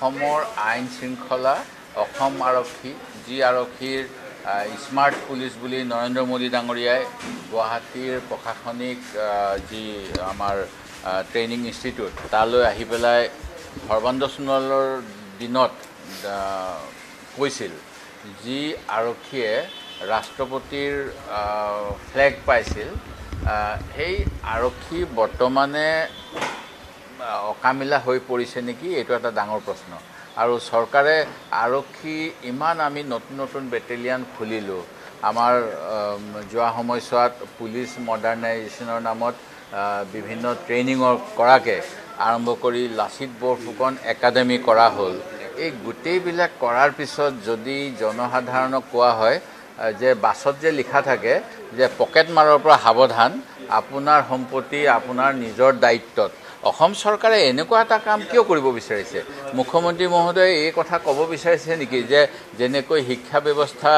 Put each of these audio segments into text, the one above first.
অসমৰ আইন শৃংখলা অসম আৰক্ষী যি আৰক্ষীৰ স্মাৰ্ট পুলিচ বুলি নৰেন্দ্ৰ মোদী ডাঙৰীয়াই গুৱাহাটীৰ প্ৰশাসনিক যি আমাৰ ট্ৰেইনিং ইনষ্টিটিউট তালৈ আহি পেলাই সৰ্বানন্দ সোণোৱালৰ দিনত কৈছিল যি আৰক্ষীয়ে ৰাষ্ট্ৰপতিৰ ফ্লেগ পাইছিল সেই আৰক্ষী বৰ্তমানে অকামিলা হৈ পৰিছে নেকি এইটো এটা ডাঙৰ প্ৰশ্ন আৰু চৰকাৰে আৰক্ষী ইমান আমি নতুন নতুন বেটেলিয়ান খুলিলোঁ আমাৰ যোৱা সময়ছোৱাত পুলিচ মডাৰ্নাইজেশ্যনৰ নামত বিভিন্ন ট্ৰেইনিঙৰ কৰাকে আৰম্ভ কৰি লাচিত বৰফুকন একাডেমি কৰা হ'ল এই গোটেইবিলাক কৰাৰ পিছত যদি জনসাধাৰণক কোৱা হয় যে বাছত যে লিখা থাকে যে পকেট মাৰৰ পৰা সাৱধান আপোনাৰ সম্পত্তি আপোনাৰ নিজৰ দায়িত্বত অসম চৰকাৰে এনেকুৱা এটা কাম কিয় কৰিব বিচাৰিছে মুখ্যমন্ত্ৰী মহোদয়ে এই কথা ক'ব বিচাৰিছে নেকি যে যেনেকৈ শিক্ষা ব্যৱস্থা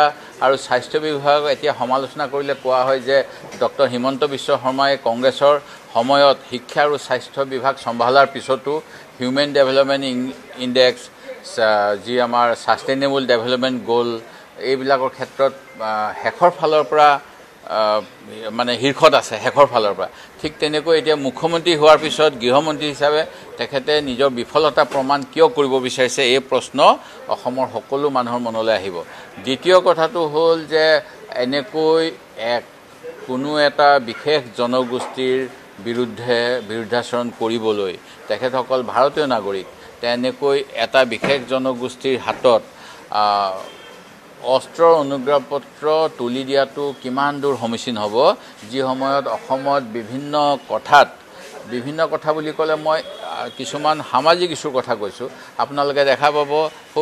আৰু স্বাস্থ্য বিভাগ এতিয়া সমালোচনা কৰিলে কোৱা হয় যে ডক্টৰ হিমন্ত বিশ্ব শৰ্মাই কংগ্ৰেছৰ সময়ত শিক্ষা আৰু স্বাস্থ্য বিভাগ চম্ভালাৰ পিছতো হিউমেন ডেভেলপমেণ্ট ইণ্ডেক্স যি আমাৰ ছাষ্টেইনেবল ডেভেলপমেণ্ট গ'ল এইবিলাকৰ ক্ষেত্ৰত শেষৰ ফালৰ পৰা মানে শীৰ্ষত আছে শেষৰ ফালৰ পৰা ঠিক তেনেকৈ এতিয়া মুখ্যমন্ত্ৰী হোৱাৰ পিছত গৃহমন্ত্ৰী হিচাপে তেখেতে নিজৰ বিফলতা প্ৰমাণ কিয় কৰিব বিচাৰিছে এই প্ৰশ্ন অসমৰ সকলো মানুহৰ মনলৈ আহিব দ্বিতীয় কথাটো হ'ল যে এনেকৈ কোনো এটা বিশেষ জনগোষ্ঠীৰ বিৰুদ্ধাচৰণ কৰিবলৈ তেখেতসকল ভাৰতীয় নাগৰিক তেনেকৈ এটা বিশেষ জনগোষ্ঠীৰ হাতত অস্ত্ৰৰ অনুজ্ঞাপত্ৰ তুলি দিয়াটো কিমান দূৰ সমীচীন হ'ব যি সময়ত অসমত বিভিন্ন কথা বুলি ক'লে মই কিছুমান সামাজিক ইছ্যুৰ কথা কৈছোঁ আপোনালোকে দেখা পাব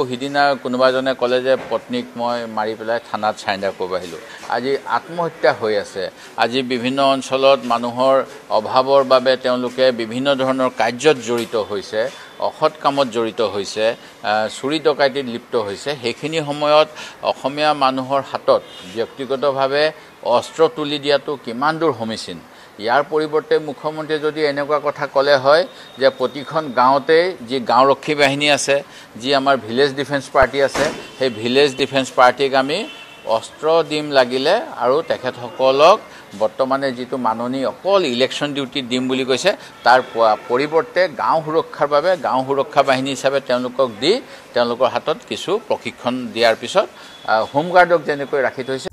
সিদিনা কোনোবা এজনে ক'লে যে পত্নীক মই মাৰি পেলাই থানাত চাৰেণ্ডাৰ কৰিব আহিলোঁ আজি আত্মহত্যা হৈ আছে আজি বিভিন্ন অঞ্চলত মানুহৰ অভাৱৰ বাবে তেওঁলোকে বিভিন্ন ধৰণৰ কাৰ্যত জড়িত হৈছে অসৎ কামত জড়িত হৈছে চুৰি ডকাইতিত লিপ্ত হৈছে সেইখিনি সময়ত অসমীয়া মানুহৰ হাতত ব্যক্তিগতভাৱে অস্ত্ৰ তুলি দিয়াটো কিমান দূৰ সমীচীন ইয়াৰ পৰিৱৰ্তে মুখ্যমন্ত্ৰীয়ে যদি এনেকুৱা কথা ক'লে হয় যে প্ৰতিখন গাঁৱতে যি গাঁওৰক্ষী বাহিনী আছে যি আমাৰ ভিলেজ ডিফেন্স পাৰ্টি আছে সেই ভিলেজ ডিফেন্স পাৰ্টিক আমি অস্ত্ৰ দিম লাগিলে আৰু তেখেতসকলক বৰ্তমানে যিটো মাননি অকল ইলেকশ্যন ডিউটিত দিম বুলি কৈছে তাৰ পৰিৱৰ্তে গাঁও সুৰক্ষাৰ বাবে গাঁও সুৰক্ষা বাহিনী হিচাপে তেওঁলোকক দি তেওঁলোকৰ হাতত কিছু প্ৰশিক্ষণ দিয়াৰ পিছত হোমগাৰ্ডক যেনেকৈ ৰাখি থৈছে